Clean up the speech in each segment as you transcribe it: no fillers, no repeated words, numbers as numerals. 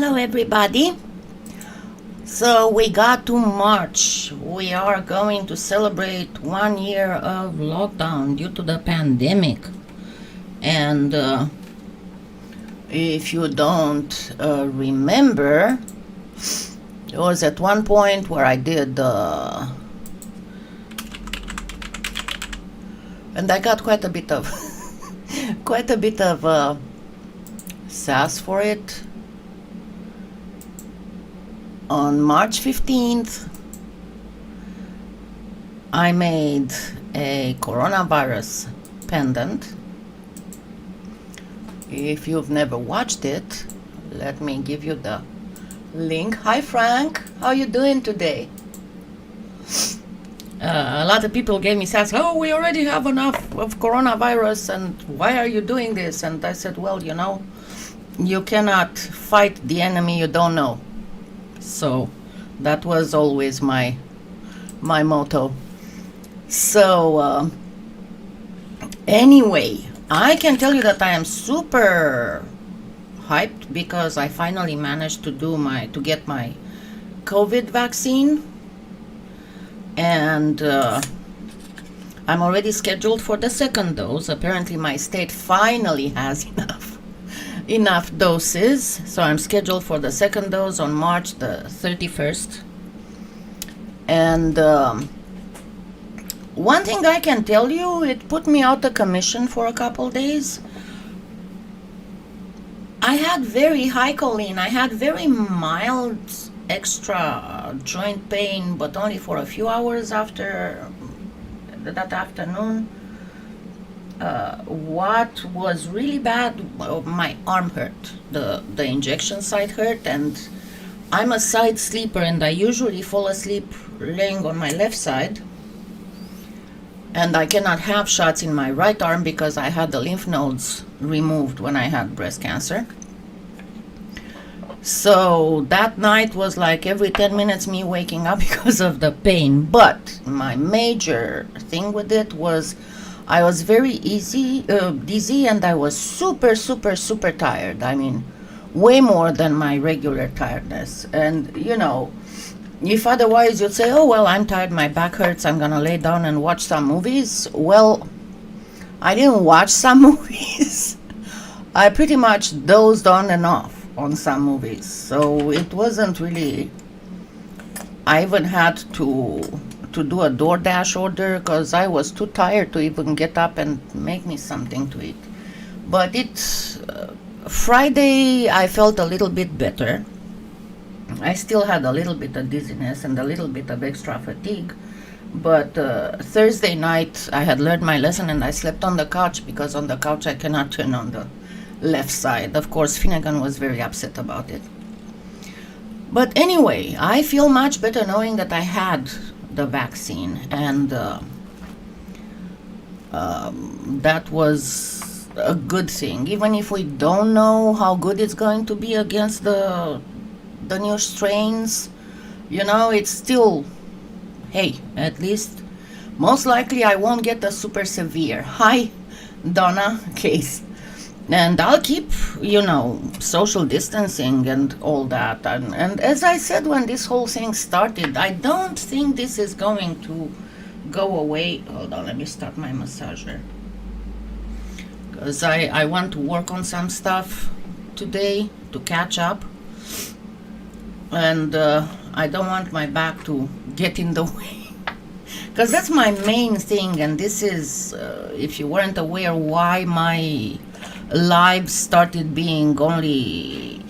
Hello everybody. So we got to March. We are going to celebrate 1 year of lockdown due to the pandemic. And if you don't remember, it was at one point where I did and I got quite a bit of sass for it. On March 15th, I made a coronavirus pendant. If you've never watched it, let me give you the link. Hi Frank, how you doing today? A lot of people gave me sass. Oh, we already have enough of coronavirus, and why are you doing this? And I said, well, you know, you cannot fight the enemy you don't know. So that was always my motto. So anyway, I can tell you that I am super hyped because I finally managed to get my COVID vaccine, and I'm already scheduled for the second dose. Apparently my state finally has enough doses, so I'm scheduled for the second dose on March the 31st. And one thing I can tell you, it put me out of commission for a couple days. I had very high choline. I had very mild extra joint pain, but only for a few hours after that afternoon. What was really bad, my arm hurt, the injection site hurt, and I'm a side sleeper, and I usually fall asleep laying on my left side, and I cannot have shots in my right arm because I had the lymph nodes removed when I had breast cancer. So that night was like every 10 minutes me waking up because of the pain. But my major thing with it was I was very dizzy, and I was super tired. I mean, way more than my regular tiredness. And, you know, if otherwise you'd say, oh, well, I'm tired, my back hurts, I'm gonna lay down and watch some movies. Well, I didn't watch some movies. I pretty much dozed on and off on some movies. So it wasn't really... I even had to do a DoorDash order because I was too tired to even get up and make me something to eat. But it's Friday I felt a little bit better. I still had a little bit of dizziness and a little bit of extra fatigue, but Thursday night I had learned my lesson and I slept on the couch because on the couch I cannot turn on the left side. Of course, Finnegan was very upset about it. But anyway, I feel much better knowing that I had the vaccine, and that was a good thing. Even if we don't know how good it's going to be against the new strains, you know, it's still, hey, at least most likely I won't get a super severe, hi Donna, case. And I'll keep, you know, social distancing and all that. And as I said when this whole thing started, I don't think this is going to go away. Hold on, let me start my massager. Because I want to work on some stuff today to catch up. And I don't want my back to get in the way. Because that's my main thing. And this is, if you weren't aware, why my lives started being only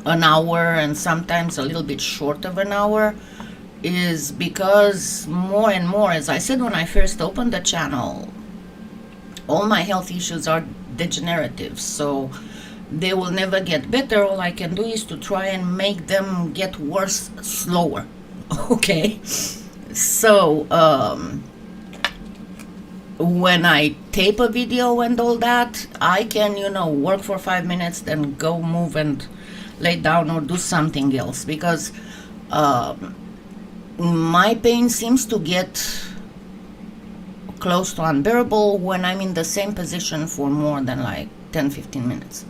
an hour and sometimes a little bit short of an hour, is because more and more, as I said when I first opened the channel, all my health issues are degenerative, so they will never get better. All I can do is to try and make them get worse slower. Okay, so when I tape a video and all that, I can, you know, work for 5 minutes, then go move and lay down or do something else, because my pain seems to get close to unbearable when I'm in the same position for more than like 10-15 minutes.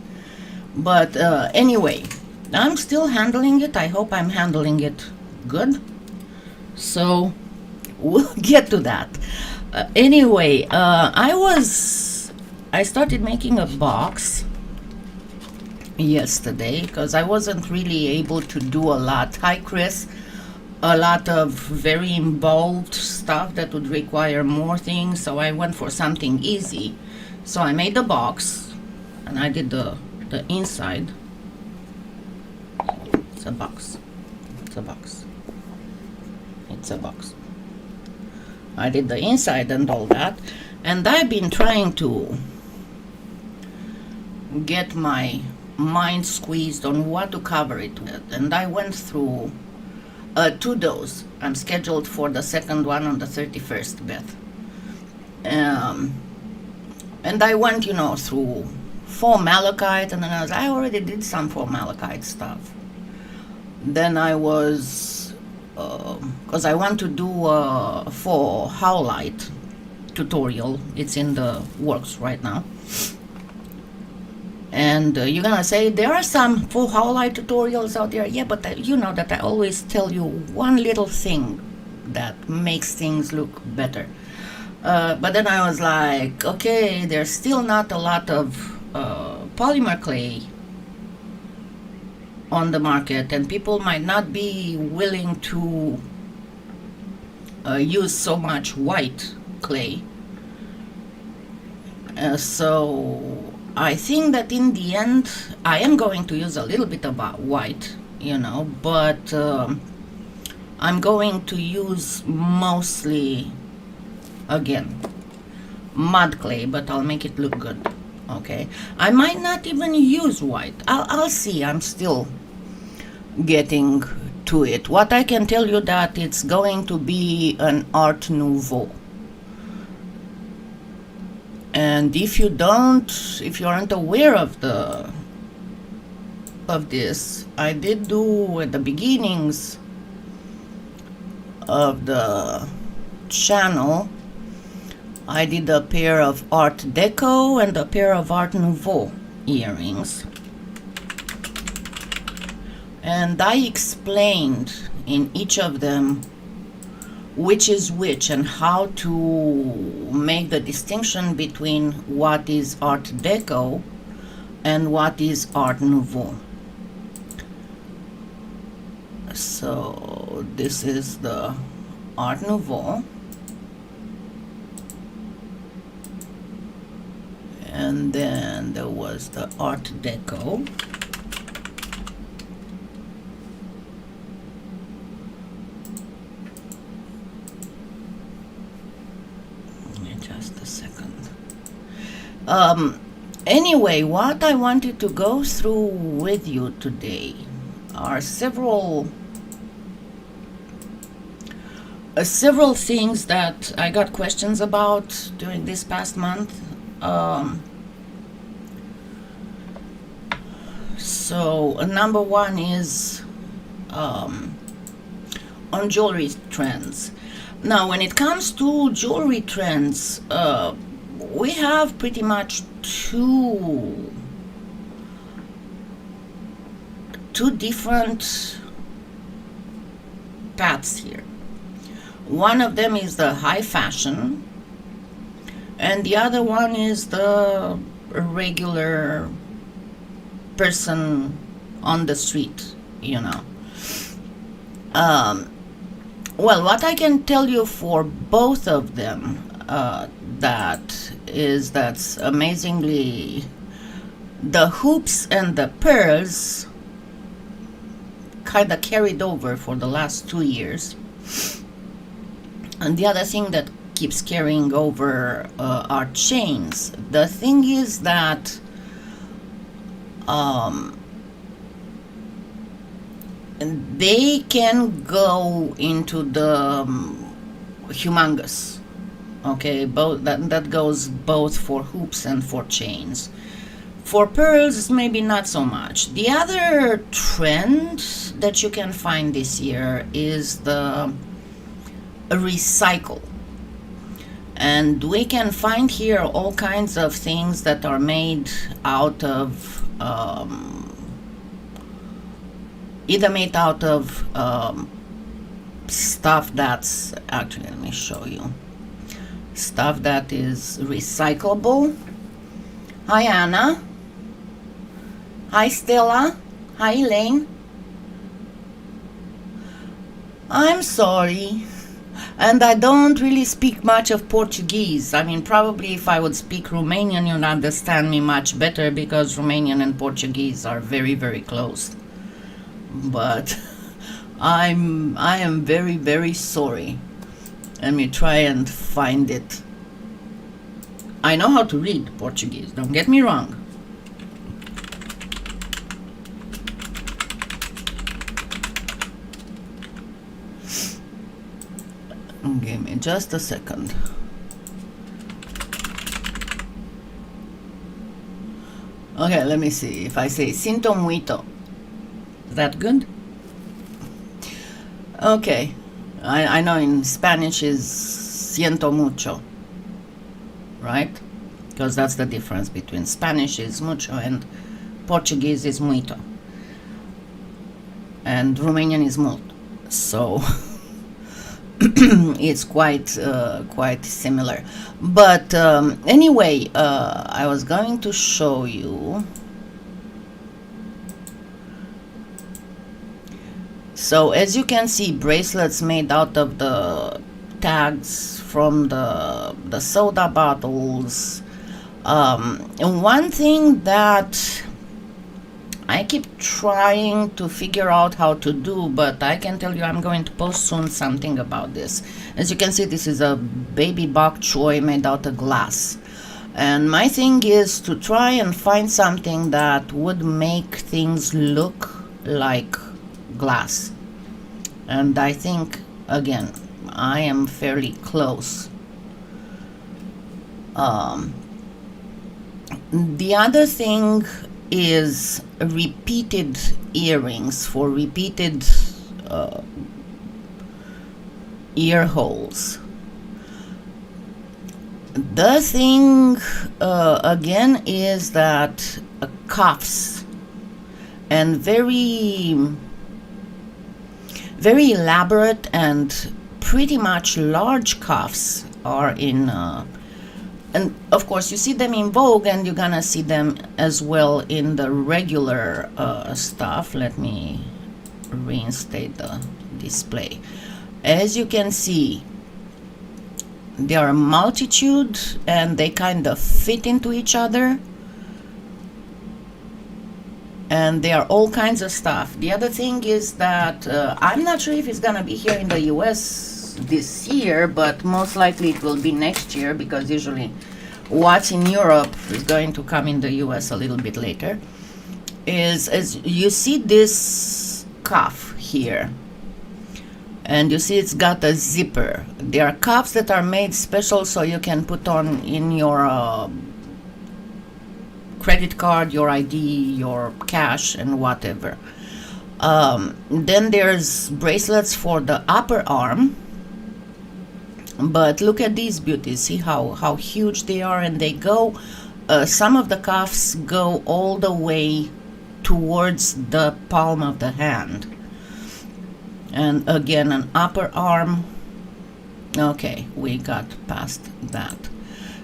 But anyway, I'm still handling it. I hope I'm handling it good. So we'll get to that. Anyway, I started making a box yesterday because I wasn't really able to do a lot. Hi, Chris. A lot of very involved stuff that would require more things, so I went for something easy. So I made the box, and I did the inside. It's a box. It's a box. It's a box. I did the inside and all that, and I've been trying to get my mind squeezed on what to cover it with, and I went through 2 doughs. I'm scheduled for the second one on the 31st, Beth. And I went, through faux malachite, and then I already did some faux malachite stuff. Then I was, because I want to do a faux howlite tutorial. It's in the works right now. And you're gonna say there are some faux howlite tutorials out there. Yeah, but you know that I always tell you one little thing that makes things look better. But then I was like, okay, there's still not a lot of polymer clay on the market, and people might not be willing to use so much white clay. So I think that in the end, I am going to use a little bit of white, but I'm going to use mostly, again, mud clay, but I'll make it look good, okay? I might not even use white. I'll see. I'm still getting to it. What I can tell you that it's going to be an Art Nouveau. And if you aren't aware of this, I did do at the beginnings of the channel, I did a pair of Art Deco and a pair of Art Nouveau earrings. And I explained in each of them which is which and how to make the distinction between what is Art Deco and what is Art Nouveau. So this is the Art Nouveau, and then there was the Art Deco. Just a second. Anyway, what I wanted to go through with you today are several things that I got questions about during this past month. So number one is on jewelry trends. Now, when it comes to jewelry trends, we have pretty much two different paths here. One of them is the high fashion, and the other one is the regular person on the street, Well, what I can tell you for both of them, that's amazingly, the hoops and the pearls kind of carried over for the last 2 years. And the other thing that keeps carrying over are chains. The thing is that they can go into the humongous. Okay, both that goes both for hoops and for chains. For pearls, maybe not so much. The other trend that you can find this year is the recycle. And we can find here all kinds of things that are made out of either made out of stuff that's, actually let me show you, stuff that is recyclable. Hi Anna. Hi Stella. Hi Elaine. I'm sorry. And I don't really speak much of Portuguese. I mean, probably if I would speak Romanian, you'd understand me much better, because Romanian and Portuguese are very, very close. But I am very, very sorry. Let me try and find it. I know how to read Portuguese, don't get me wrong. Give me just a second. Okay, let me see. If I say sinto muito, is that good? Okay, I know in Spanish is siento mucho, right? Because that's the difference between Spanish is mucho and Portuguese is muito. And Romanian is mult. So it's quite similar. But anyway, I was going to show you. So as you can see, bracelets made out of the tags from the soda bottles. And one thing that I keep trying to figure out how to do, but I can tell you I'm going to post soon something about this. As you can see, this is a baby bok choy made out of glass. And my thing is to try and find something that would make things look like glass. And I think, again, I am fairly close. The other thing is repeated earrings for repeated ear holes. The thing again is that cuffs and very elaborate and pretty much large cuffs are in and of course you see them in Vogue, and you're gonna see them as well in the regular stuff. Let me reinstate the display. As you can see, there are a multitude and they kind of fit into each other, and there are all kinds of stuff. The other thing is that I'm not sure if it's gonna be here in the US this year, but most likely it will be next year, because usually what's in Europe is going to come in the US a little bit later. Is, as you see this cuff here, and you see it's got a zipper. There are cuffs that are made special so you can put on in your credit card, your ID, your cash, and whatever. Then there's bracelets for the upper arm. But look at these beauties. See how huge they are, and they go, some of the cuffs go all the way towards the palm of the hand. And again, an upper arm. Okay, we got past that.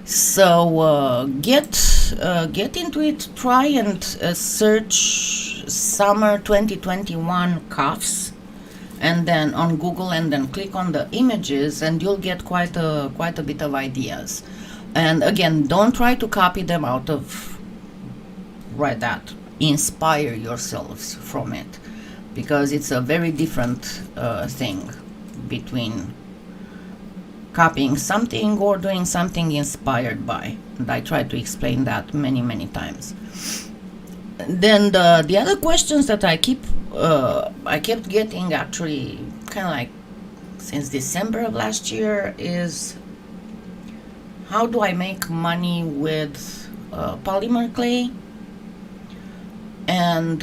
So get into it. Try and search summer 2021 cuffs, and then on Google, and then click on the images, and you'll get quite a bit of ideas. And again, don't try to copy them out of that. Inspire yourselves from it, because it's a very different thing between copying something or doing something inspired by. And I try to explain that many times. Then the other questions that I kept getting, actually kind of like since December of last year, is how do I make money with polymer clay, and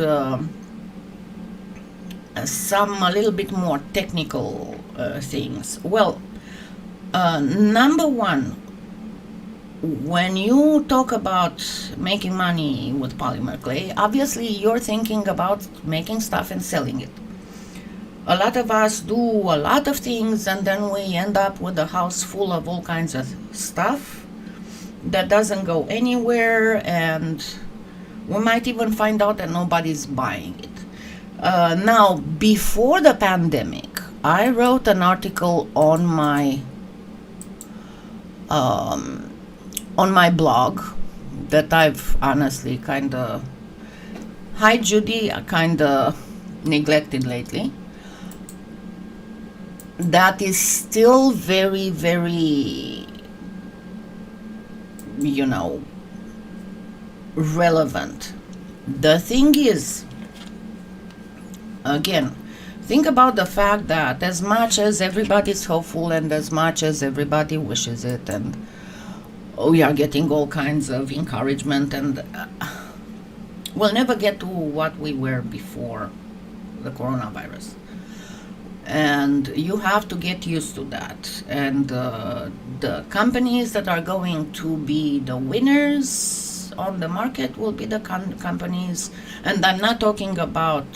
some a little bit more technical things. Well, number one, when you talk about making money with polymer clay, obviously you're thinking about making stuff and selling it. A lot of us do a lot of things, and then we end up with a house full of all kinds of stuff that doesn't go anywhere, and we might even find out that nobody's buying it. Now, before the pandemic, I wrote an article on my blog that I've honestly kind of, hi Judy, I kind of neglected lately. That is still very, very, relevant. The thing is, again, think about the fact that as much as everybody's hopeful and as much as everybody wishes it, and we are getting all kinds of encouragement, and we'll never get to what we were before the coronavirus. And you have to get used to that. And the companies that are going to be the winners on the market will be the companies, and I'm not talking about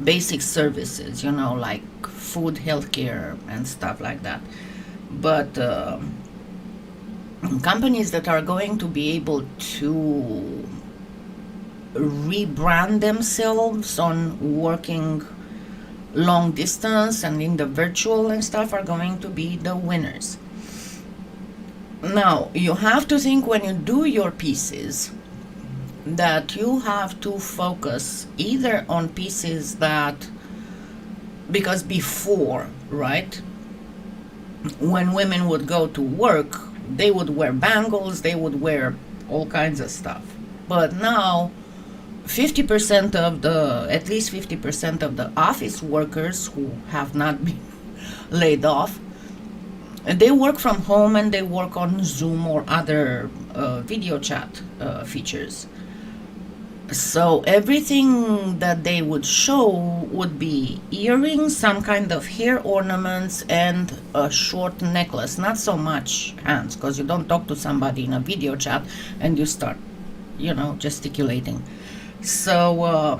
basic services, like food, healthcare, and stuff like that, but companies that are going to be able to rebrand themselves on working long distance and in the virtual and stuff are going to be the winners. Now, you have to think when you do your pieces that you have to focus either on pieces that, because before, right, when women would go to work, they would wear bangles, they would wear all kinds of stuff. But now, at least 50% of the office workers who have not been laid off, they work from home and they work on Zoom or other video chat features. So everything that they would show would be earrings, some kind of hair ornaments, and a short necklace. Not so much hands, because you don't talk to somebody in a video chat and you start, gesticulating. So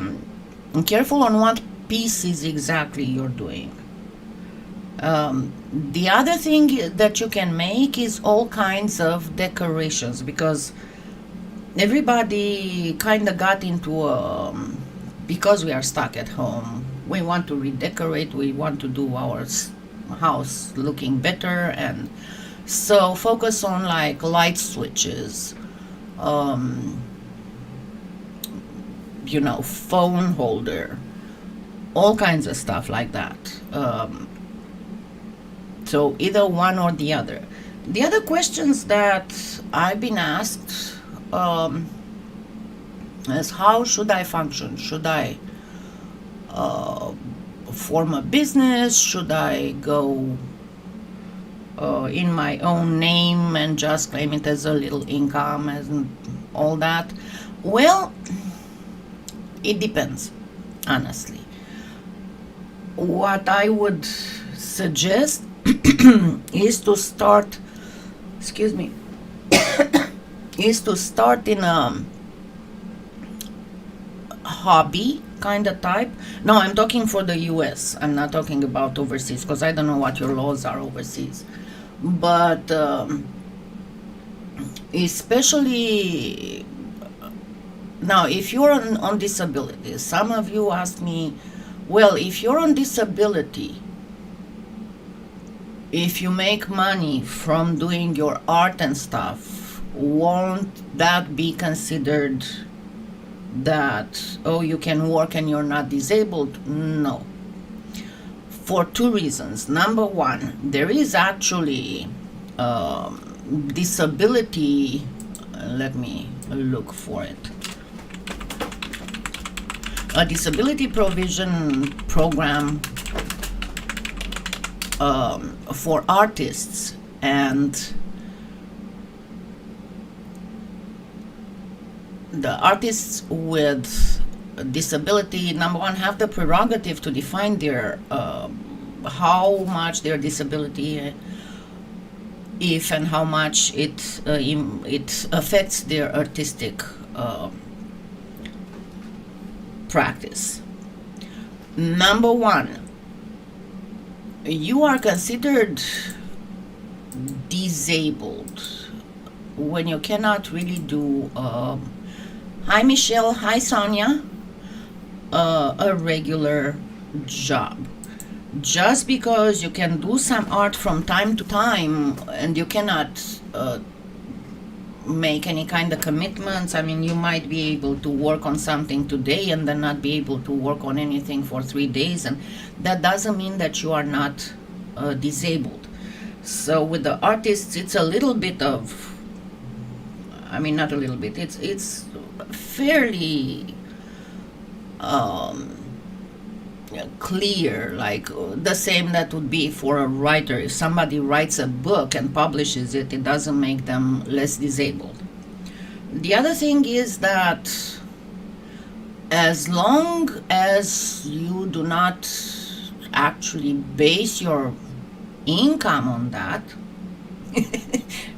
careful on what pieces exactly you're doing. The other thing that you can make is all kinds of decorations, because everybody kind of got into because we are stuck at home, we want to redecorate, we want to do our house looking better, and so focus on like light switches, phone holder, all kinds of stuff like that. So either one or the other. The other questions that I've been asked is, how should I function? Should I form a business? Should I go in my own name and just claim it as a little income and all that? Well, it depends, honestly. What I would suggest is to start, in a hobby kind of type. No, I'm talking for the US. I'm not talking about overseas, because I don't know what your laws are overseas. But especially now, if you're on disability, some of you ask me, well, if you're on disability, if you make money from doing your art and stuff, won't that be considered that, oh, you can work and you're not disabled? No. For two reasons. Number one, there is actually disability, let me look for it. A disability provision program for artists, and the artists with disability, number one, have the prerogative to define their how much their disability if and how much it affects their artistic practice. Number one, you are considered disabled when you cannot really do, hi Michelle, hi Sonia, a regular job. Just because you can do some art from time to time and you cannot make any kind of commitments. I mean, you might be able to work on something today and then not be able to work on anything for 3 days, and that doesn't mean that you are not disabled. So with the artists, it's a little bit of, I mean, not a little bit, it's fairly clear, like the same that would be for a writer. If somebody writes a book and publishes it, it doesn't make them less disabled. The other thing is that as long as you do not actually base your income on that,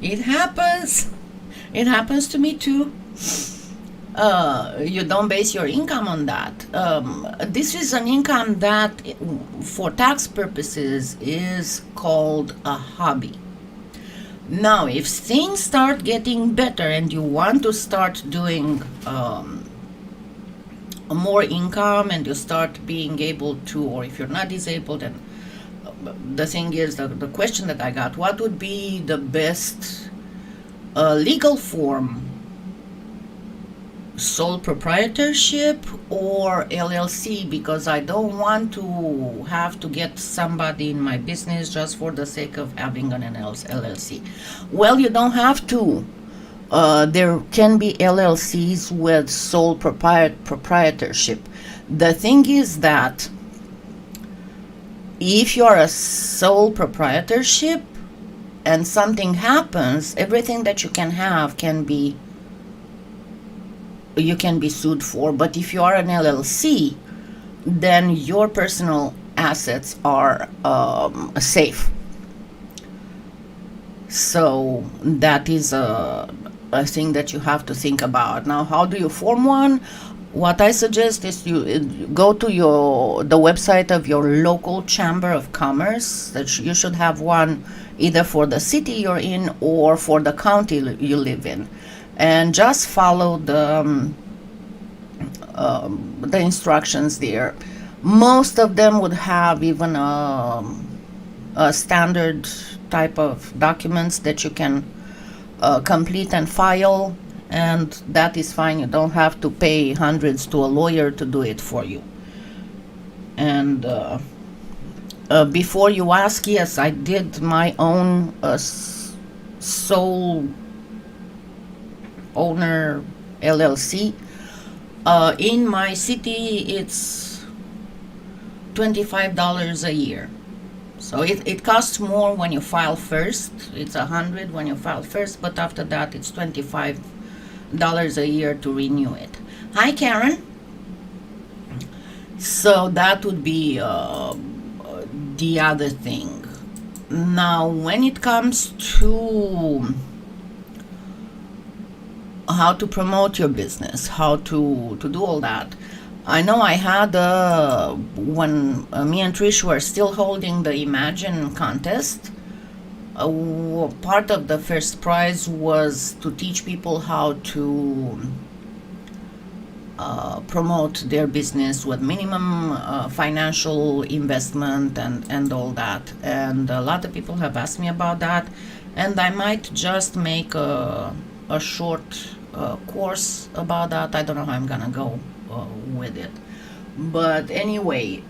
it happens to me too. You don't base your income on that. This is an income that, for tax purposes, is called a hobby. Now, if things start getting better and you want to start doing more income and you start being able to, or if you're not disabled, and the thing is, the question that I got, what would be the best legal form? Sole proprietorship or LLC, because I don't want to have to get somebody in my business just for the sake of having an LLC. Well, you don't have to. There can be LLCs with sole proprietorship. The thing is that if you're a sole proprietorship and something happens, everything that you can have you can be sued for. But if you are an LLC, then your personal assets are safe. So that is a thing that you have to think about. Now, how do you form one? What I suggest is you go to the website of your local chamber of commerce. That you should have one either for the city you're in or for the county you live in, and just follow the instructions there. Most of them would have even a standard type of documents that you can complete and file, and that is fine. You don't have to pay hundreds to a lawyer to do it for you. And before you ask, yes, I did my own sole owner LLC. In my city, it's $25 a year. So it costs more when you file first. It's $100 when you file first, but after that, it's $25 a year to renew it. Hi, Karen. So that would be the other thing. Now, when it comes to how to promote your business, how to do all that, I know I had when me and Trish were still holding the Imagine contest, part of the first prize was to teach people how to promote their business with minimum financial investment and all that. And a lot of people have asked me about that, and I might just make a short course about that. I don't know how I'm gonna go with it, but anyway,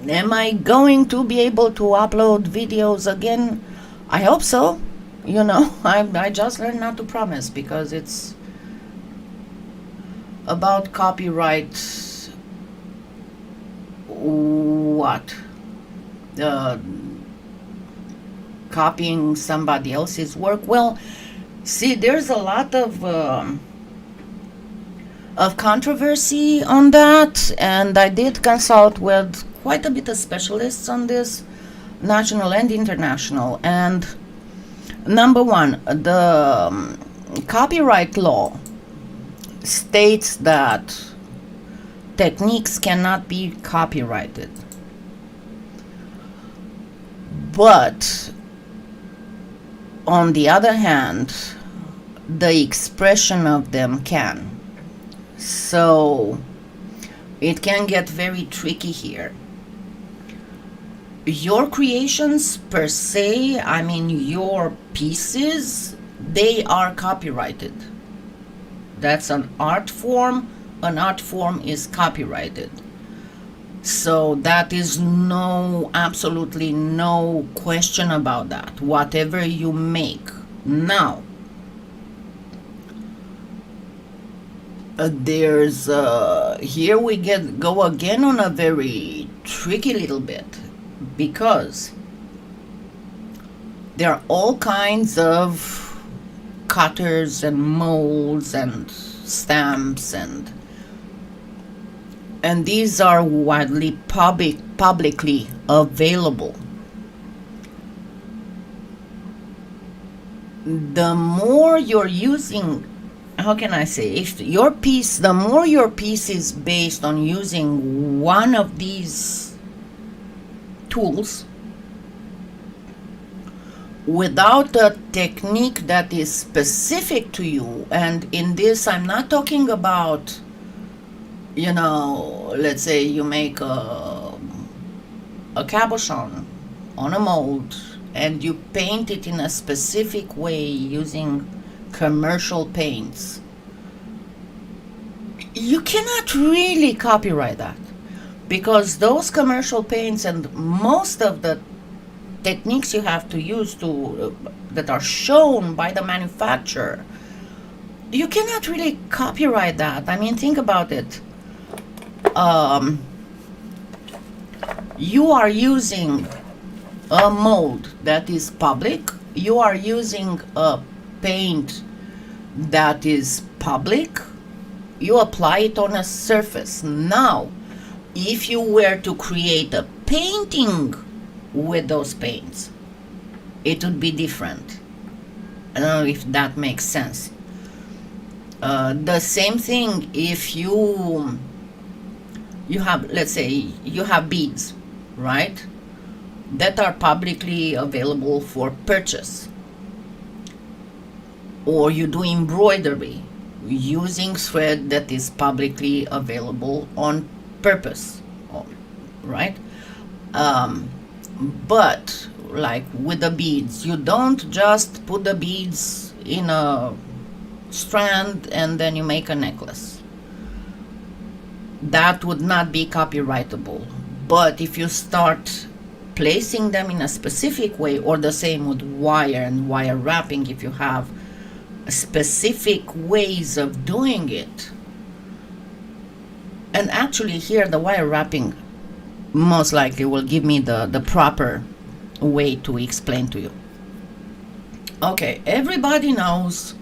am I going to be able to upload videos again? I hope so. You know, I just learned not to promise, because it's about copyright. What? Copying somebody else's work. Well, see, there's a lot of controversy on that, and I did consult with quite a bit of specialists on this. national and international. And number one, the copyright law states that techniques cannot be copyrighted, but on the other hand, the expression of them can. So it can get very tricky here. Your creations per se, I mean your pieces, they are copyrighted. That's an art form. An art form is copyrighted. So that is absolutely no question about that. Whatever you make. Now, there's here we go again on a very tricky little bit, because there are all kinds of cutters and molds and stamps, and these are widely publicly available. The more you're using, how can I say, if your piece, the more your piece is based on using one of these tools without a technique that is specific to you, and in this I'm not talking about, you know, let's say you make a cabochon on a mold and you paint it in a specific way using commercial paints. You cannot really copyright that, because those commercial paints and most of the techniques you have to use to that are shown by the manufacturer, you cannot really copyright that. I mean, think about it. You are using a mold that is public, you are using a paint that is public, you apply it on a surface. Now, if you were to create a painting with those paints, it would be different. I don't know if that makes sense. The same thing if you have, let's say, you have beads, right, that are publicly available for purchase, or you do embroidery using thread that is publicly available on purpose, right? But like with the beads, you don't just put the beads in a strand and then you make a necklace. That would not be copyrightable. But if you start placing them in a specific way, or the same with wire and wire wrapping, if you have specific ways of doing it, and actually here the wire wrapping most likely will give me the proper way to explain to you. Okay, everybody knows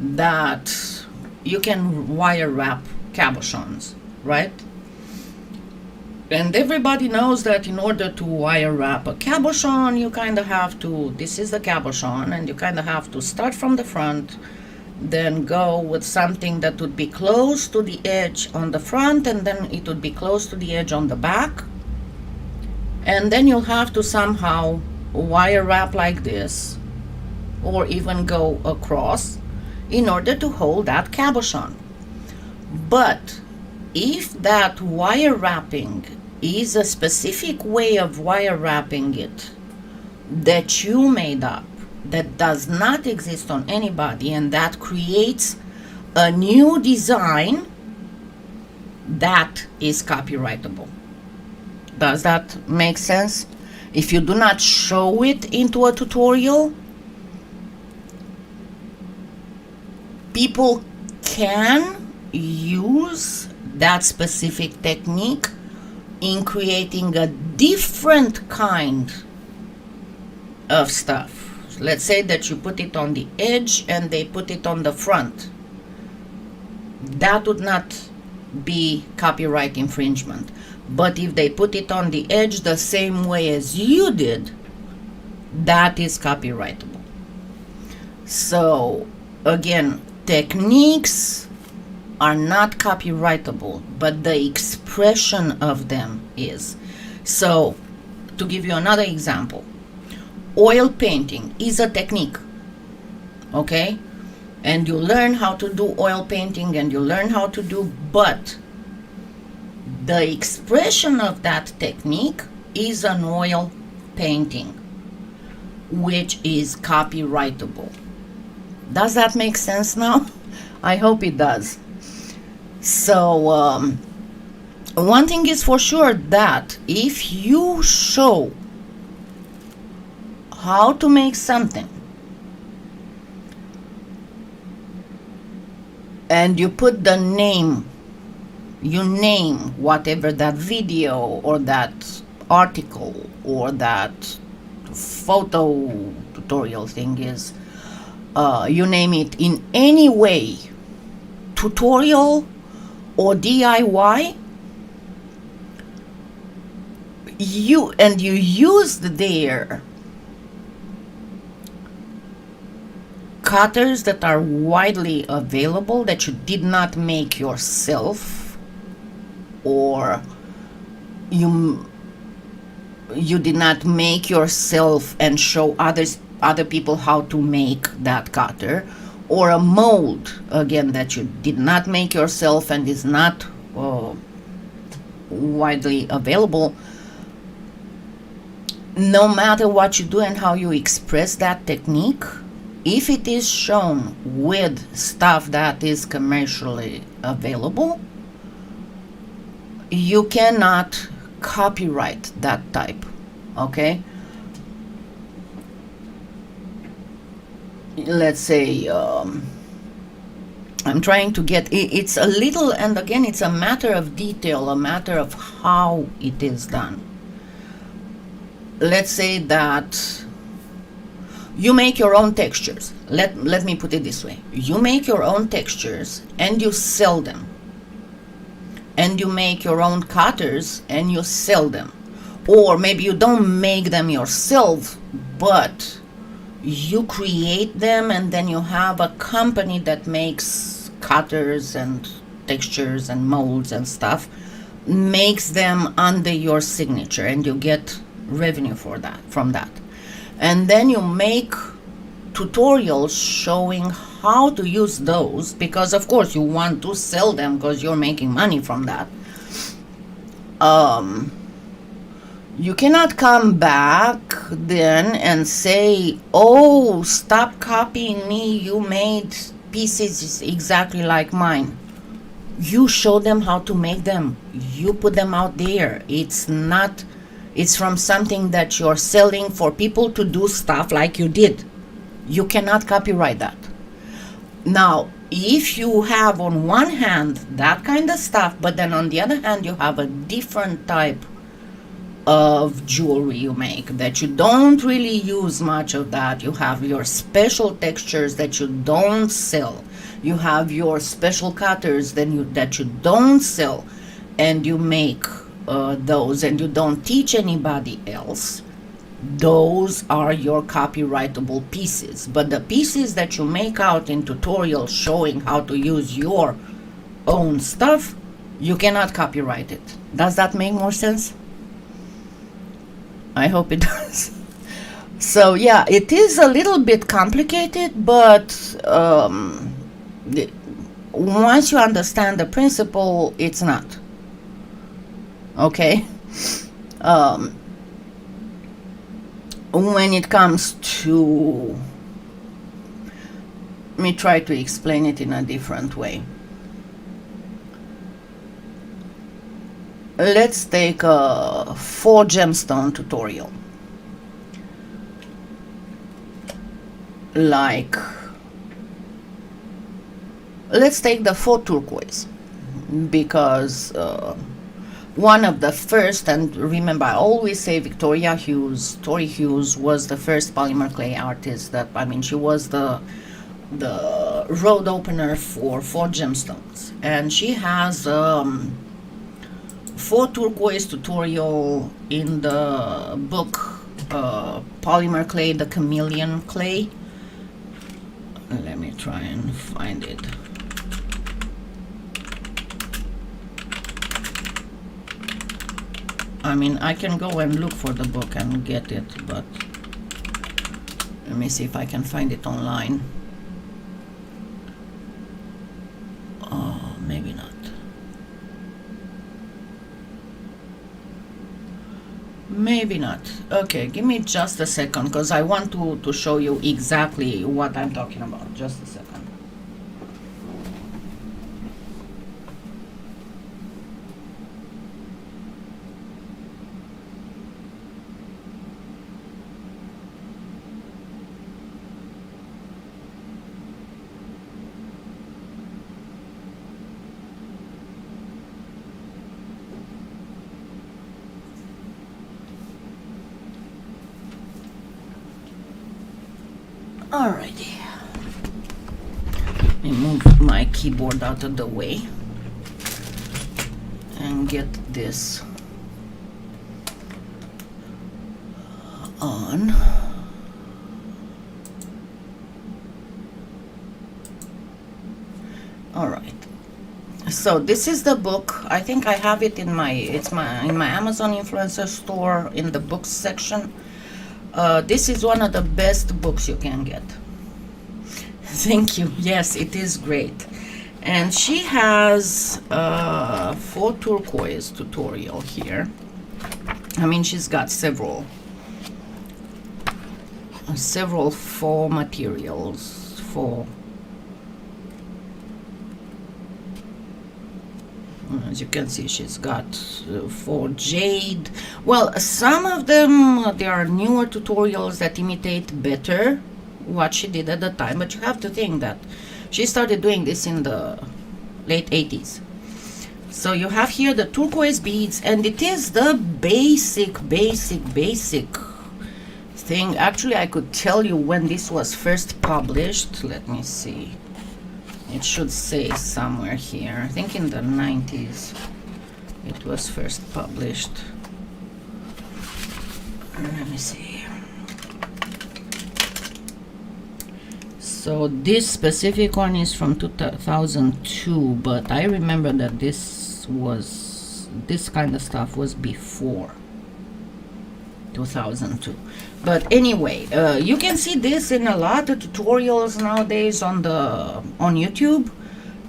that you can wire wrap cabochons, right? And everybody knows that in order to wire wrap a cabochon, you kind of have to, this is the cabochon, and you kind of have to start from the front, then go with something that would be close to the edge on the front, and then it would be close to the edge on the back. And then you'll have to somehow wire wrap like this, or even go across, in order to hold that cabochon. But if that wire wrapping is a specific way of wire wrapping it that you made up, that does not exist on anybody, and that creates a new design, that is copyrightable. Does that make sense? If you do not show it into a tutorial, people can use that specific technique in creating a different kind of stuff. Let's say that you put it on the edge and they put it on the front. That would not be copyright infringement. But if they put it on the edge the same way as you did, that is copyrightable. So again, techniques are not copyrightable, but the expression of them is. So to give you another example, oil painting is a technique, okay? And you learn how to do oil painting and you learn how to do, but the expression of that technique is an oil painting, which is copyrightable. Does that make sense now? I hope it does. So one thing is for sure, that if you show how to make something and you put the name, you name whatever that video or that article or that photo tutorial thing is, you name it in any way, tutorial or DIY, you used their cutters that are widely available, that you did not make yourself, or you did not make yourself and show other people how to make that cutter, or a mold, again, that you did not make yourself and is not widely available. No matter what you do and how you express that technique, if it is shown with stuff that is commercially available, you cannot copyright that type, okay? Let's say I'm trying to get, it's a little, and again, it's a matter of detail, a matter of how it is done. Let's say that you make your own textures. Let me put it this way. You make your own textures and you sell them. And you make your own cutters and you sell them. Or maybe you don't make them yourself, but you create them, and then you have a company that makes cutters and textures and molds and stuff, makes them under your signature, and you get revenue for that, from that. And then you make tutorials showing how to use those, because of course you want to sell them because you're making money from that. You cannot come back then and say, oh, stop copying me, you made pieces exactly like mine. You show them how to make them. You put them out there. It's from something that you're selling for people to do stuff like you did. You cannot copyright that. Now, if you have on one hand that kind of stuff, but then on the other hand you have a different type of jewelry you make, that you don't really use much of that, you have your special textures that you don't sell, you have your special cutters that you don't sell, and you make those and you don't teach anybody else, those are your copyrightable pieces. But the pieces that you make out in tutorials showing how to use your own stuff, you cannot copyright it. Does that make more sense? I hope it does. So yeah, it is a little bit complicated, but once you understand the principle, it's not. Okay? When it comes to, let me try to explain it in a different way. Let's take a 4 gemstone tutorial. Like, let's take the 4 turquoise, because one of the first, and remember I always say Victoria Hughes, Tori Hughes was the first polymer clay artist that, I mean, she was the road opener for 4 gemstones, and she has 4 turquoise tutorial in the book Polymer Clay, the Chameleon Clay. Let me try and find it. I mean, I can go and look for the book and get it, but let me see if I can find it online. Oh, maybe not. Maybe not. Okay, give me just a second, because I want to show you exactly what I'm talking about. Just a second. Alrighty. Let me move my keyboard out of the way and get this on. Alright. So this is the book. I think I have it in my Amazon influencer store in the books section. This is one of the best books you can get. Thank you. Yes, it is great. And she has 4 turquoise tutorial here. I mean, she's got several faux materials for. As you can see, she's got 4 jade. Well, some of them, there are newer tutorials that imitate better what she did at the time, but you have to think that she started doing this in the late 80s. So you have here the turquoise beads, and it is the basic thing. Actually, I could tell you when this was first published. Let me see. It should say somewhere here. I think in the 90s it was first published. Let me see. So this specific one is from 2002, but I remember that this kind of stuff was before 2002. But anyway, you can see this in a lot of tutorials nowadays on YouTube.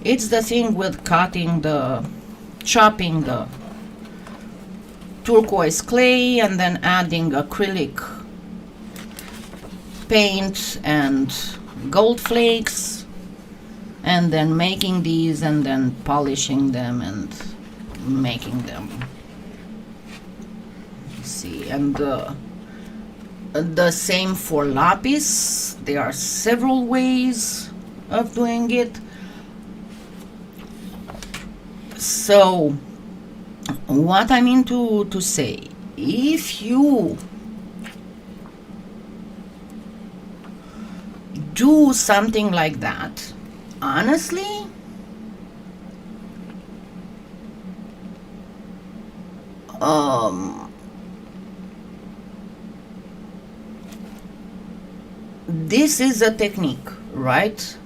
It's the thing with chopping the turquoise clay and then adding acrylic paint and gold flakes, and then making these and then polishing them and making them. Let's see, and the same for lapis. There are several ways of doing it. So what I mean to say, if you do something like that, honestly, this is a technique, right?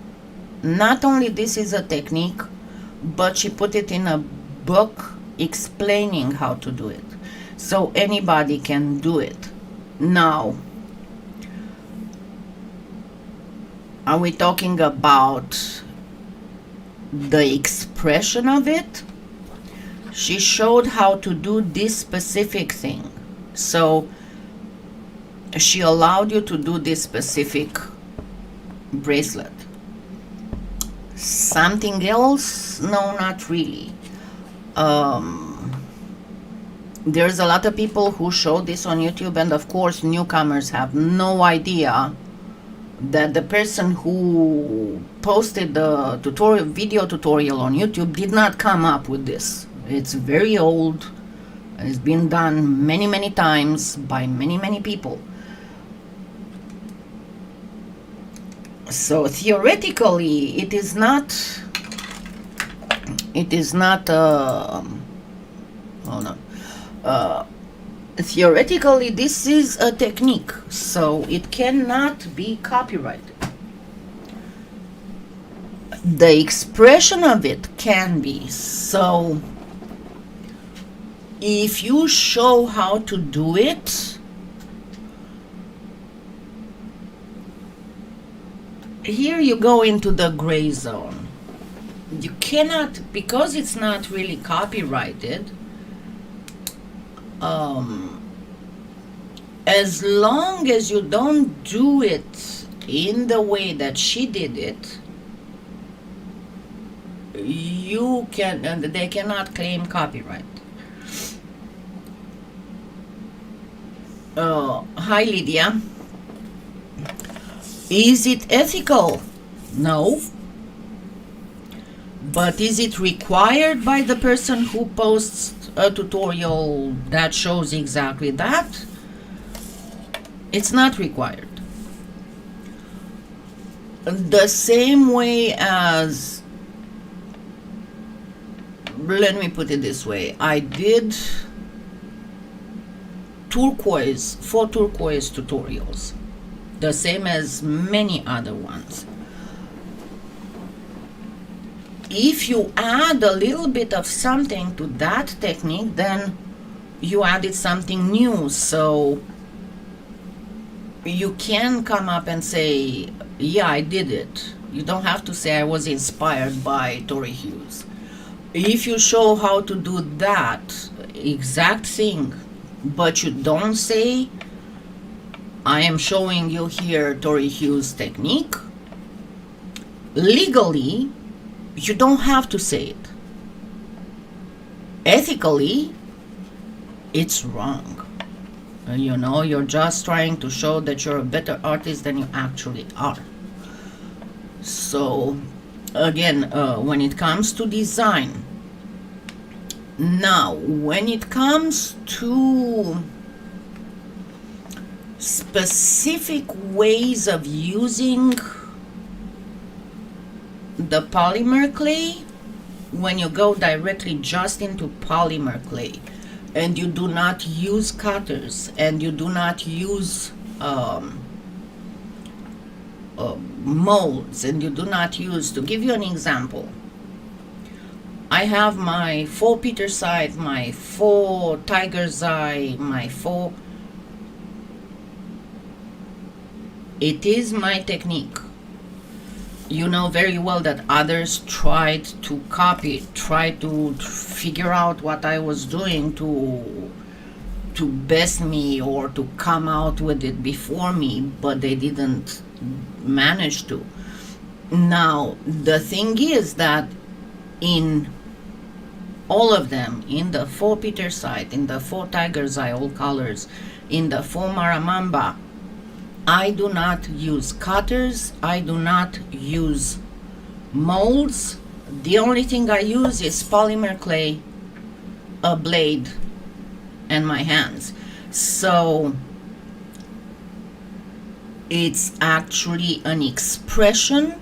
Not only this is a technique, but she put it in a book explaining how to do it, so anybody can do it. Now, are we talking about the expression of it? She showed how to do this specific thing. So she allowed you to do this specific bracelet. Something else? No, not really. There's a lot of people who show this on YouTube, and of course newcomers have no idea that the person who posted the video tutorial on YouTube did not come up with this. It's very old. It's been done many times by many people. So theoretically, it is not hold on. Theoretically, this is a technique, so it cannot be copyrighted. The expression of it can be. So if you show how to do it, here you go into the gray zone. You cannot, because it's not really copyrighted, as long as you don't do it in the way that she did it, you can, and they cannot claim copyright. Hi Lydia. Is it ethical? No. But is it required by the person who posts a tutorial that shows exactly that? It's not required. The same way as, let me put it this way, I did turquoise, 4 turquoise tutorials, the same as many other ones. If you add a little bit of something to that technique, then you added something new. So you can come up and say, yeah, I did it. You don't have to say I was inspired by Tori Hughes. If you show how to do that exact thing, but you don't say, I am showing you here Tori Hughes technique, legally, you don't have to say it. Ethically, it's wrong. You know, you're just trying to show that you're a better artist than you actually are. So, again, when it comes to design, now, when it comes to specific ways of using the polymer clay, when you go directly just into polymer clay and you do not use cutters and you do not use molds, and you do not use, to give you an example, I have my 4 Peter's eye, my 4 tiger's eye, my 4, it is my technique. You know very well that others tried to copy, tried to figure out what I was doing to best me or to come out with it before me, but they didn't manage to. Now, the thing is that in all of them, in the 4 Peter's eye, in the 4 tiger's eye, all colors, in the 4 Maramamba, I do not use cutters, I do not use molds. The only thing I use is polymer clay, a blade, and my hands. So it's actually an expression,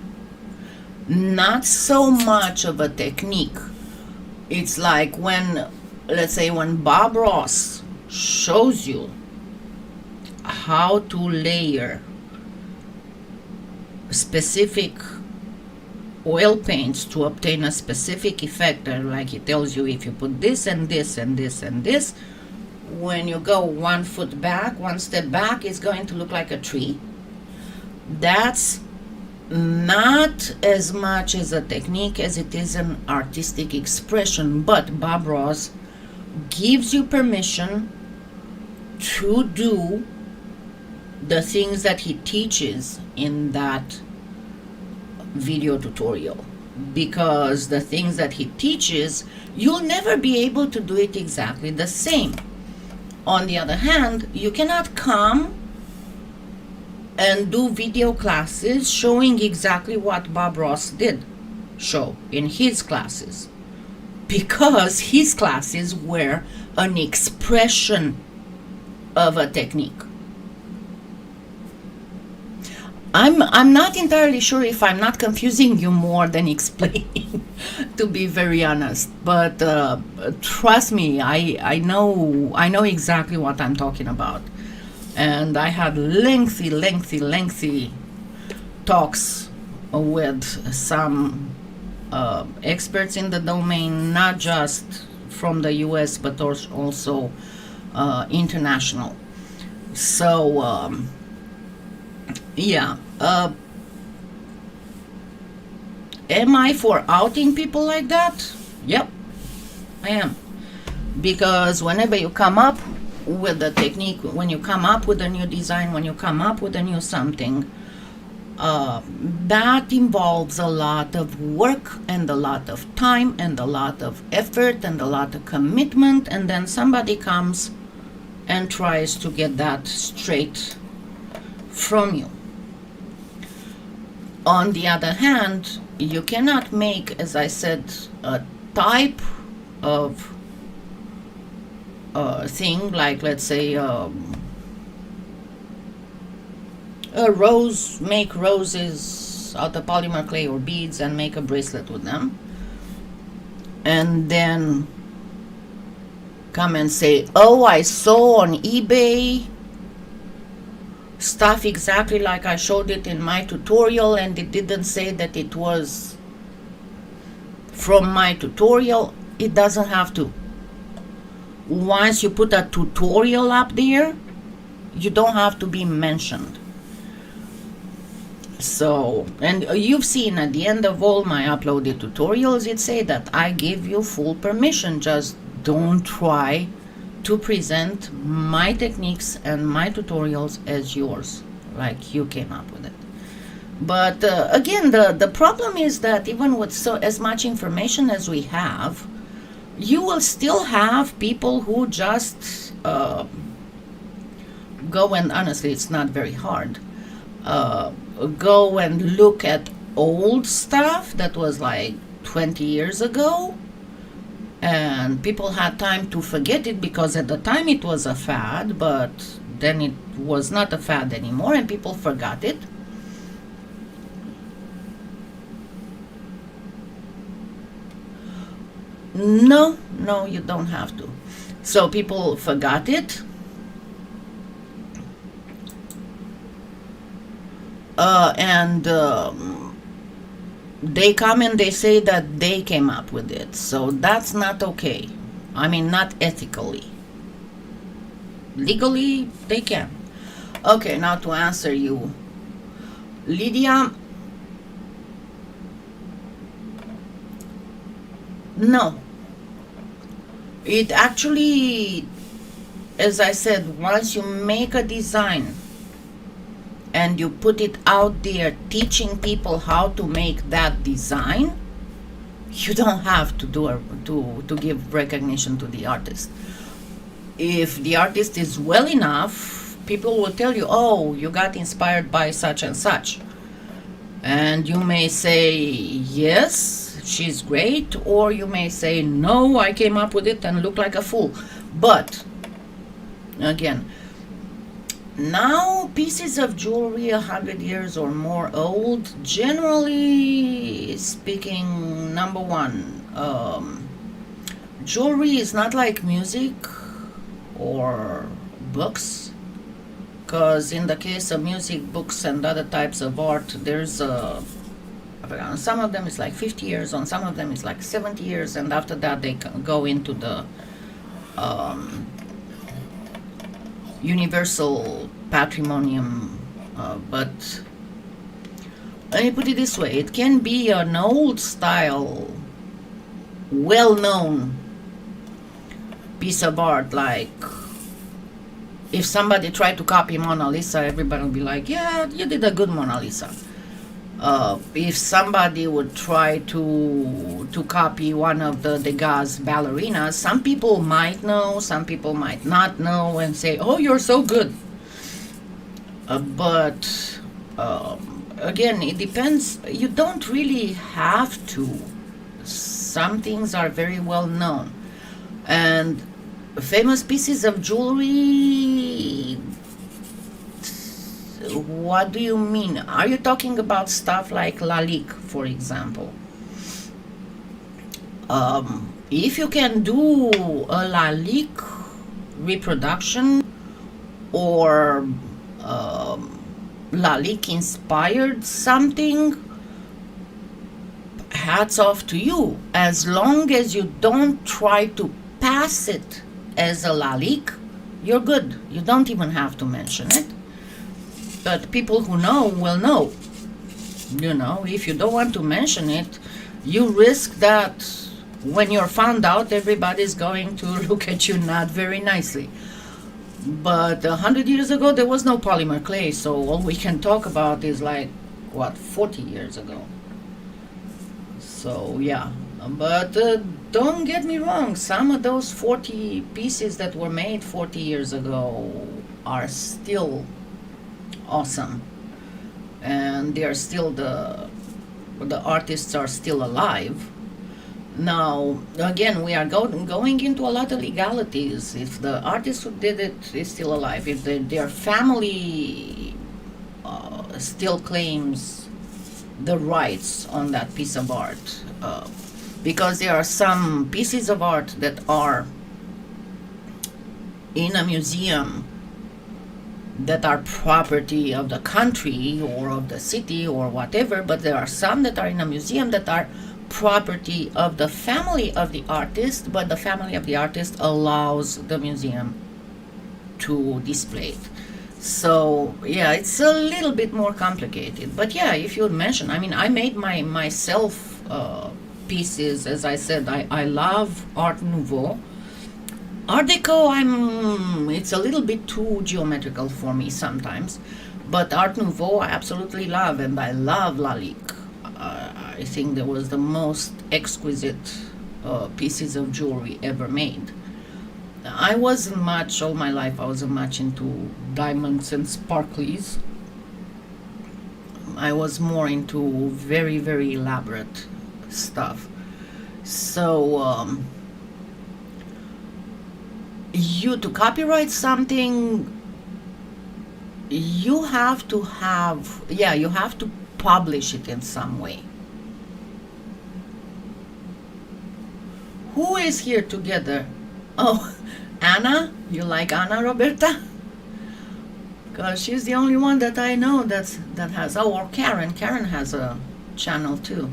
not so much of a technique. It's like when, let's say, when Bob Ross shows you how to layer specific oil paints to obtain a specific effect, like he tells you, if you put this and this and this and this, when you go 1 foot back, 1 step back, it's going to look like a tree. That's not as much as a technique as it is an artistic expression, but Bob Ross gives you permission to do the things that he teaches in that video tutorial, because the things that he teaches, you'll never be able to do it exactly the same. On the other hand, you cannot come and do video classes showing exactly what Bob Ross did show in his classes, because his classes were an expression of a technique. I'm not entirely sure if I'm not confusing you more than explaining, to be very honest. But trust me, I know exactly what I'm talking about, and I had lengthy talks with some experts in the domain, not just from the U.S. but also international. So. Yeah. Am I for outing people like that? Yep, I am. Because whenever you come up with a technique, when you come up with a new design, when you come up with a new something, that involves a lot of work and a lot of time and a lot of effort and a lot of commitment, and then somebody comes and tries to get that straight from you. On the other hand, you cannot make, as I said, a type of thing like, let's say, a rose, make roses out of polymer clay or beads and make a bracelet with them, and then come and say, oh, I saw on eBay stuff exactly like I showed it in my tutorial, and it didn't say that it was from my tutorial. It doesn't have to. Once you put a tutorial up there, you don't have to be mentioned. So, and you've seen at the end of all my uploaded tutorials, it say that I give you full permission. Just don't try to present my techniques and my tutorials as yours, like you came up with it. But again, the problem is that even with as much information as we have, you will still have people who just go, and honestly, it's not very hard, go and look at old stuff that was like 20 years ago, and people had time to forget it because at the time it was a fad, but then it was not a fad anymore and people forgot it. No, you don't have to. So people forgot it, and they come and they say that they came up with it. So that's not okay. I mean, not ethically. Legally, they can. Okay, now to answer you, Lydia, no. It actually, as I said, once you make a design and you put it out there teaching people how to make that design, you don't have to to give recognition to the artist. If the artist is well enough, people will tell you, oh, you got inspired by such and such. And you may say, yes, she's great, or you may say, no, I came up with it and look like a fool. But, again, now pieces of jewelry 100 years or more old, generally speaking, number one, jewelry is not like music or books, because in the case of music, books, and other types of art, there's on some of them it's like 50 years, on some of them it's like 70 years, and after that they go into the universal patrimonium. But let me put it this way, it can be an old style, well-known piece of art, like if somebody tried to copy Mona Lisa, everybody would be like, yeah, you did a good Mona Lisa. If somebody would try to copy one of the Degas ballerinas, some people might know, some people might not know, and say, oh, you're so good. But again, it depends. You don't really have to. Some things are very well known. And famous pieces of jewelry, what do you mean? Are you talking about stuff like lalik, for example? If you can do a lalik reproduction or lalik inspired something, hats off to you. As long as you don't try to pass it as a lalik, you're good. You don't even have to mention it. But people who know will know. You know, if you don't want to mention it, you risk that when you're found out, everybody's going to look at you not very nicely. But 100 years ago, there was no polymer clay, so all we can talk about is like, what, 40 years ago. So, yeah. But don't get me wrong, some of those 40 pieces that were made 40 years ago are still awesome. And they are still the artists are still alive. Now, again, we are going into a lot of legalities. If the artist who did it is still alive, if their family still claims the rights on that piece of art, because there are some pieces of art that are in a museum that are property of the country or of the city or whatever, but there are some that are in a museum that are property of the family of the artist, but the family of the artist allows the museum to display it. So yeah, it's a little bit more complicated. But yeah, if you mention, I mean, I made myself pieces. As I said, I love Art Nouveau. Art Deco, it's a little bit too geometrical for me sometimes, but Art Nouveau I absolutely love, and I love lalik. I think that was the most exquisite pieces of jewelry ever made. I wasn't much, all my life I wasn't much into diamonds and sparklies. I was more into very, very elaborate stuff. So, to copyright something, you have to publish it in some way. Who is here together? Oh, Anna? You like Anna, Roberta? Because she's the only one that I know that has. Oh, or Karen. Karen has a channel too.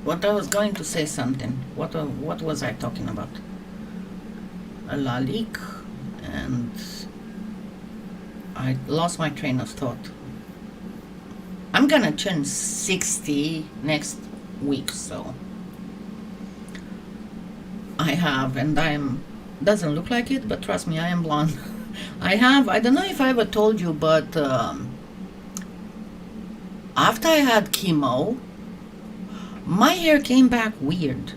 What I was going to say something. What was I talking about? A lalik, and I lost my train of thought. I'm gonna turn 60 next week, so I have, and doesn't look like it, but trust me, I am blonde. I don't know if I ever told you, but after I had chemo, my hair came back weird.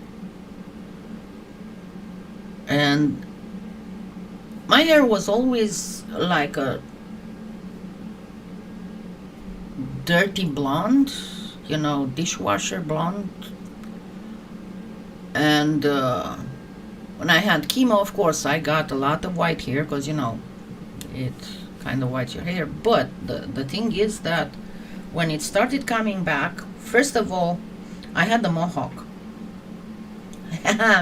And my hair was always like a dirty blonde, dishwasher blonde. And when I had chemo, of course, I got a lot of white hair because, it kind of whites your hair. But the thing is that when it started coming back, first of all, I had the mohawk.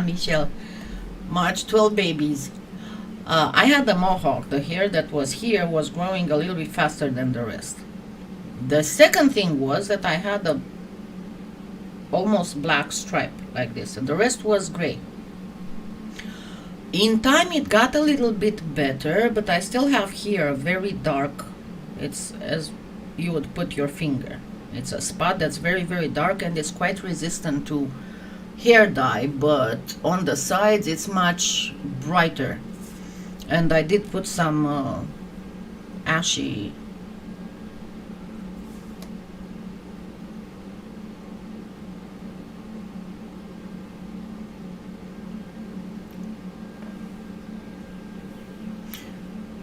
Michelle, March 12 babies. I had the mohawk. The hair that was here was growing a little bit faster than the rest. The second thing was that I had a almost black stripe like this, and the rest was gray. In time it got a little bit better, but I still have here a very dark, it's as you would put your finger. It's a spot that's very, very dark, and it's quite resistant to hair dye, but on the sides it's much brighter. And I did put some ashy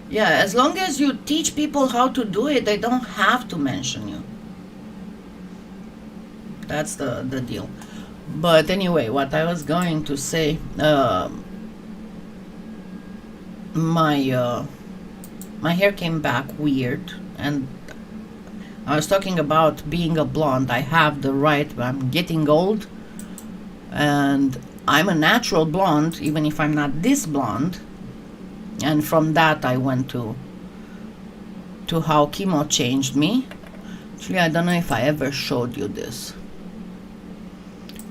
yeah, as long as you teach people how to do it, they don't have to mention you. That's the deal. But anyway, what I was going to say, my hair came back weird, and I was talking about being a blonde. I have the right, I'm getting old, and I'm a natural blonde, even if I'm not this blonde. And from that I went to how chemo changed me. Actually, I don't know if I ever showed you this.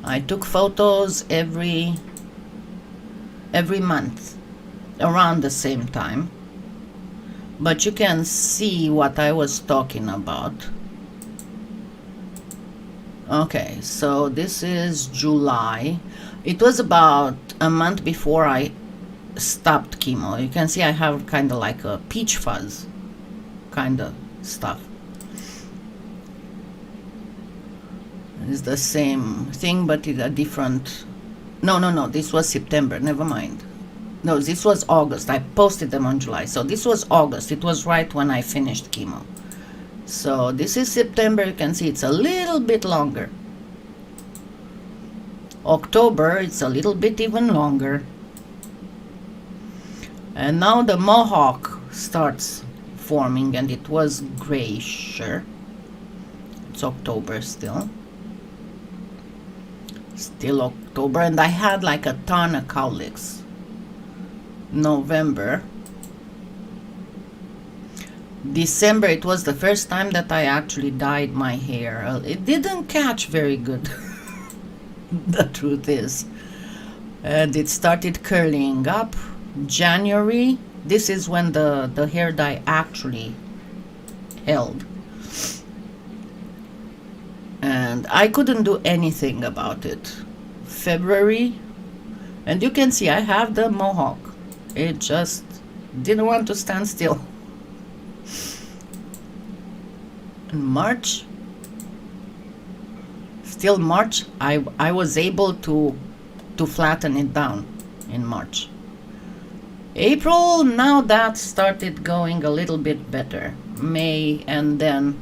I took photos every month around the same time, but you can see what I was talking about. Okay, so this is July. It was about a month before I stopped chemo. You can see I have kind of like a peach fuzz kind of stuff. It's the same thing, but it's a different... No, this was September, never mind. No, this was August. I posted them on July, so this was August. It was right when I finished chemo. So this is September. You can see it's a little bit longer. October, it's a little bit even longer. And now the mohawk starts forming, and it was grayish. It's October still. Still October, and I had like a ton of cowlicks. November. December, it was the first time that I actually dyed my hair. It didn't catch very good. The truth is. And it started curling up. January, this is when the hair dye actually held. And I couldn't do anything about it. February, and you can see I have the mohawk. It just didn't want to stand still. In March, still March, I was able to flatten it down in March. April, now that started going a little bit better. May, and then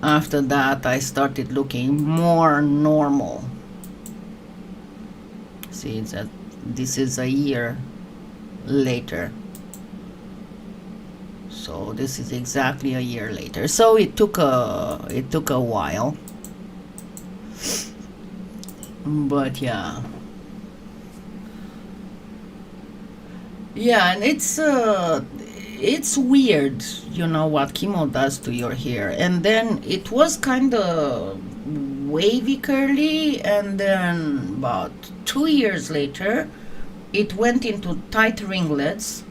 after that I started looking more normal. See, that this is a year later. So this is exactly a year later. So it took a while. But yeah. Yeah, and it's weird, you know, what chemo does to your hair. And then it was kind of wavy curly, and then about 2 years later it went into tight ringlets,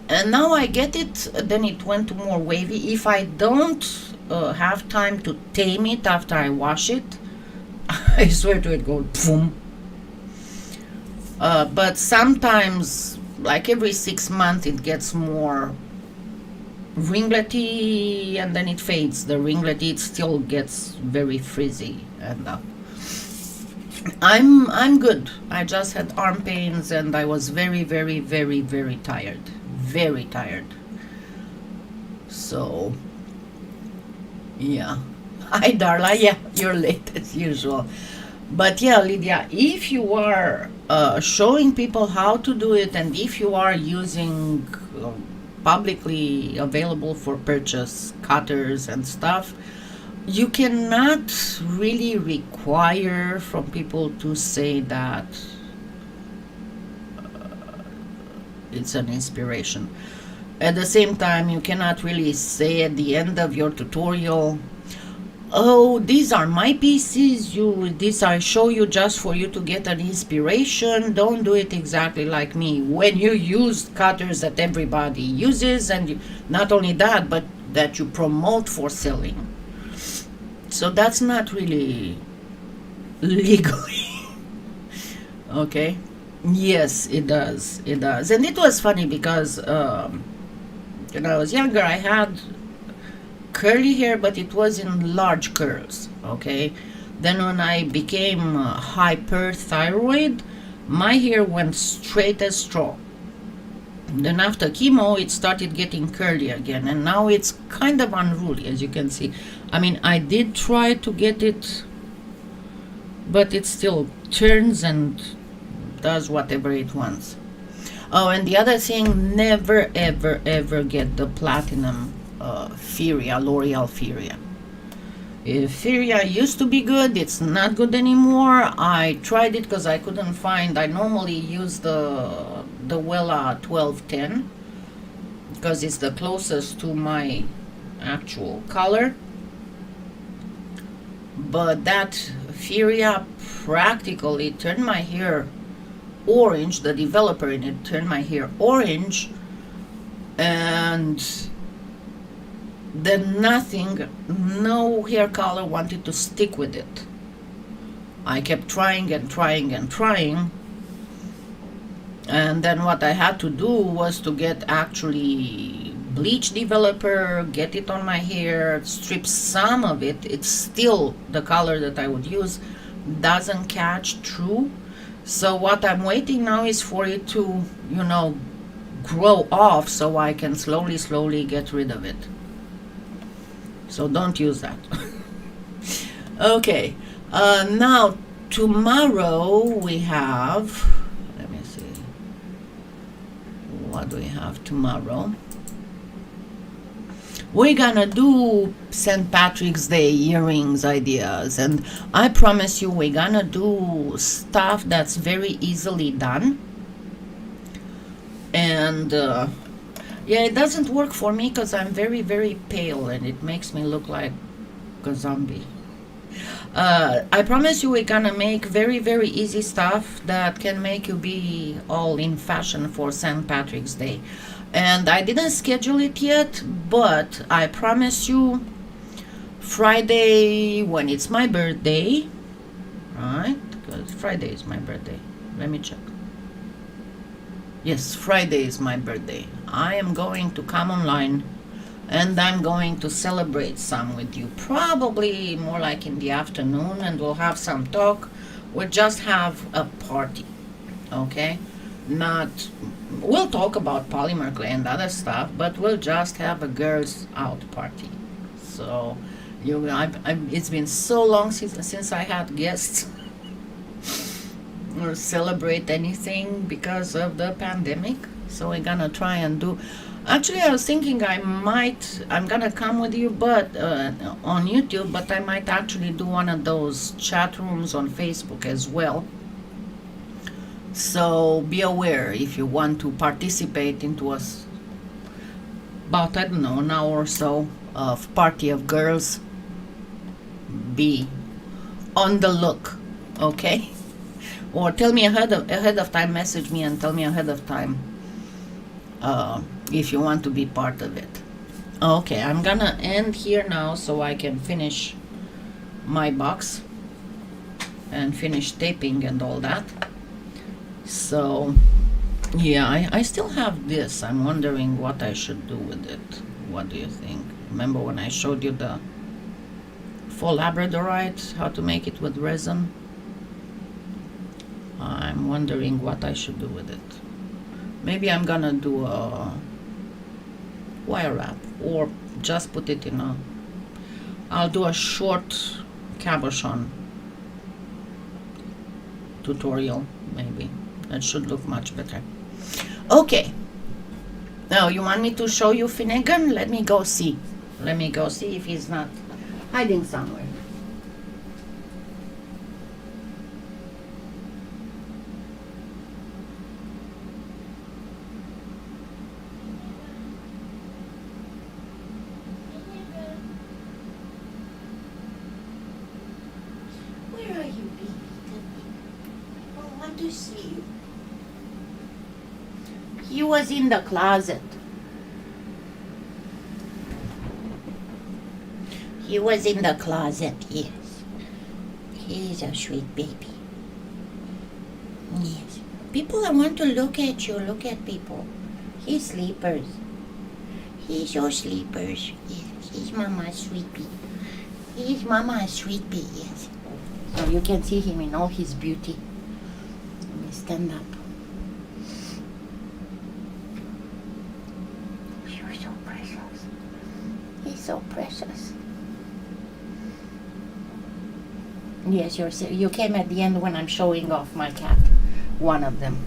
and now I get it. Then it went to more wavy. If I don't have time to tame it after I wash it, I swear to it, go boom. But sometimes, like every 6 months, it gets more ringlety, and then it fades. The ringlety, it still gets very frizzy, and I'm good. I just had arm pains, and I was very, very, very, very tired. Very tired. So, yeah. Hi, Darla. Yeah, you're late as usual. But yeah, Lydia, if you are showing people how to do it, and if you are using publicly available for purchase cutters and stuff, you cannot really require from people to say that it's an inspiration. At the same time, you cannot really say at the end of your tutorial, oh, these are my pieces, this I show you just for you to get an inspiration. Don't do it exactly like me. When you use cutters that everybody uses, and not only that, but that you promote for selling. So that's not really legally. Okay? Yes, it does. It does. And it was funny because when I was younger, I had curly hair, but it was in large curls. Okay? Then when I became hyperthyroid, my hair went straight as straw. Then after chemo, it started getting curly again, and now it's kind of unruly, as you can see. I mean, I did try to get it, but it still turns and does whatever it wants. Oh, and the other thing, never, ever, ever get the platinum Furia, L'Oreal Furia. Furia used to be good. It's not good anymore. I tried it because I couldn't find. I normally use the Wella 1210 because it's the closest to my actual color. But that Furia practically turned my hair orange. The developer in it turned my hair orange, and then nothing, no hair color wanted to stick with it. I kept trying and trying and trying, and then what I had to do was to get actually bleach developer, get it on my hair, strip some of it. It's still the color that I would use, doesn't catch through. So what I'm waiting now is for it to, you know, grow off so I can slowly get rid of it. So don't use that. Okay, now tomorrow we have, let me see, what do we have tomorrow? We're gonna do St. Patrick's Day earrings ideas, and I promise you we're gonna do stuff that's very easily done. And yeah, it doesn't work for me because I'm very pale and it makes me look like a zombie. I promise you we're gonna make very easy stuff that can make you be all in fashion for St. Patrick's Day. And I didn't schedule it yet, but I promise you Friday, when it's my birthday, right? Because Friday is my birthday. Let me check. Yes, Friday is my birthday. I am going to come online and I'm going to celebrate some with you. Probably more like in the afternoon, and we'll have some talk. We'll just have a party, okay? We'll talk about polymer clay and other stuff, but we'll just have a girls out party. So, it's been so long since I had guests or celebrate anything because of the pandemic. So we're gonna try and do. Actually, I was thinking I'm gonna come with you, but on YouTube, but I might actually do one of those chat rooms on Facebook as well. So be aware if you want to participate into about, I don't know, an hour or so of party of girls. Be on the look, okay? Or tell me ahead of time, message me and tell me ahead of time if you want to be part of it. Okay, I'm gonna end here now so I can finish my box and finish taping and all that. So yeah, I still have this. I'm wondering what I should do with it. What do you think? Remember when I showed you the faux labradorite, how to make it with resin? I'm wondering what I should do with it. Maybe I'm gonna do a wire wrap or just put it in I'll do a short cabochon tutorial maybe. That should look much better. Okay. Now you want me to show you Finnegan? Let me go see. Let me go see if he's not hiding somewhere. See you. He was in the closet. He was in the closet, yes. He's a sweet baby. Yes. People, I want to look at you. Look at people. He's sleepers. He's your sleepers. Yes. He's Mama's sweet bee. He's Mama's sweet bee, yes. So you can see him in all his beauty. Stand up. You're so precious. He's so precious. Yes, you came at the end when I'm showing off my cat. One of them.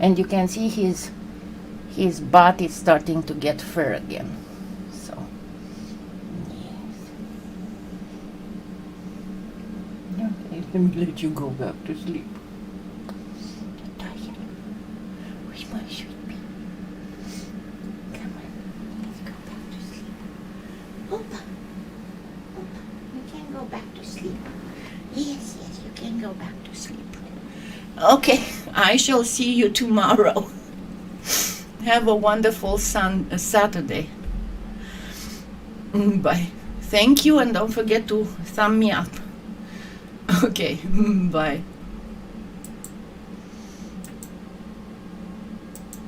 And you can see his butt is starting to get fur again. So, yes. Okay, let me let you go back to sleep. Tired. Where's my sweet pea? Come on, let's go back to sleep. Opa, Opa, you can go back to sleep. Yes, yes, you can go back to sleep. Okay, I shall see you tomorrow. Have a wonderful Saturday. Bye. Thank you, and don't forget to thumb me up. Okay, bye.